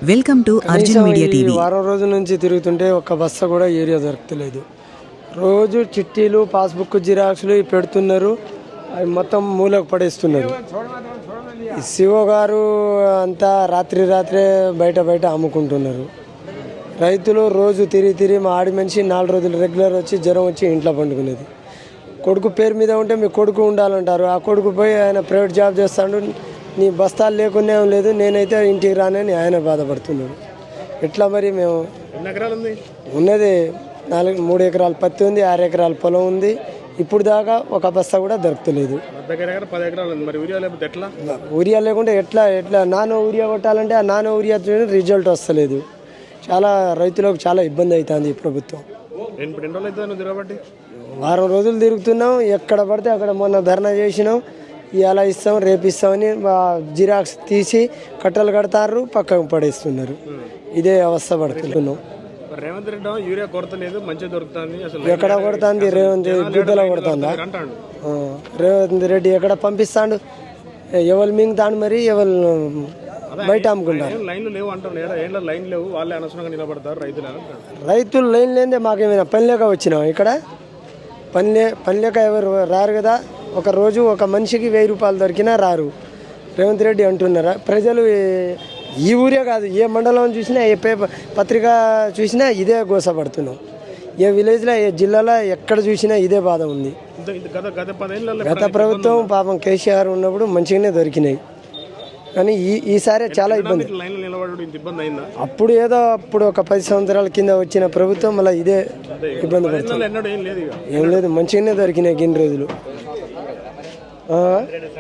Welcome to Arjun media TV. వారం రోజుల నుంచి తిరుగుతుంటే ఒక్క బస్సు కూడా ఏరియా దొరకలేదు. రోజు చిట్టీలు పాస్బుక్ జిరాక్స్లు పెడుతున్నారు, అవి మొత్తం మూలకు పడేస్తున్నారు. శివ గారు అంతా రాత్రే బయట అమ్ముకుంటున్నారు. రైతులు రోజు తిరిగి మా ఆడి మనిషి 4 రోజులు రెగ్యులర్ వచ్చి జ్వరం వచ్చి ఇంట్లో పండుకునేది. కొడుకు పేరు మీద ఉంటే మీ కొడుకు ఉండాలంటారు. ఆ కొడుకు పోయి ఆయన ప్రైవేట్ జాబ్ చేస్తాడు, నీ బస్తాలు లేకునే లేదు, నేనైతే ఇంటికి రానని ఆయన బాధపడుతున్నాడు. ఎట్లా మరి మేము ఉన్నది 3 ఎకరాల పత్తి ఉంది, 6 ఎకరాల పొలం ఉంది. ఇప్పుడు దాకా ఒక బస్తా కూడా దొరకలేదు. ఊరియా లేకుంటే ఎట్లా నానో ఊరియా కొట్టాలంటే ఆ నానో ఊరియా రిజల్ట్ వస్తలేదు. చాలా రైతులకు చాలా ఇబ్బంది అవుతుంది ఈ ప్రభుత్వం. వారం రోజులు తిరుగుతున్నాం, ఎక్కడ పడితే అక్కడ మొన్న ధర్నా చేసినాం, ఇలా ఇస్తాం రేపు ఇస్తామని జిరాక్స్ తీసి కట్టలు కడతారు, పక్కకు పడేస్తున్నారు. ఇదే అవస్థ పడుతున్నాం. రేవంత్ రెడ్డి యూరియా కొరత లేదు, మంచిగా దొరుకుతుంది. ఎక్కడ కొడుతుంది రేవంత్? గుడ్డలో కొడుతుందా? రేవంత్ రెడ్డి ఎక్కడ పంపిస్తాడు? ఎవరు మింగుతాడు మరి, ఎవరు బయట అమ్ముకుంటారు? లైన్లు లేవు అంటారు, లైన్ లేవు, వాళ్ళే అనవసరంగా నిలబడతారు రైతులు లైన్ లేదే మాకేమైనా పని లేక వచ్చినాం. ఇక్కడ పని లేక ఎవరు రారు కదా. ఒక రోజు ఒక మనిషికి 1000 రూపాయలు దొరికినా రారు. రేవంత్ రెడ్డి అంటున్నారా? ప్రజలు ఈ ఊరే కాదు, ఏ మండలం చూసినా, ఏ పత్రిక చూసినా ఇదే గోసపడుతున్నాం. ఏ విలేజ్లో, ఏ జిల్లాలో ఎక్కడ చూసినా ఇదే బాధ ఉంది. గత ప్రభుత్వం పాపం కేసీఆర్ ఉన్నప్పుడు మంచిగానే దొరికినాయి, కానీ ఈసారి చాలా ఇబ్బంది. అప్పుడు ఒక 10 సంవత్సరాల కింద వచ్చిన ప్రభుత్వం మళ్ళీ ఇదే ఇబ్బంది పడుతుంది. ఏం లేదు, మంచిగానే దొరికినాయి గిన్ని రోజులు.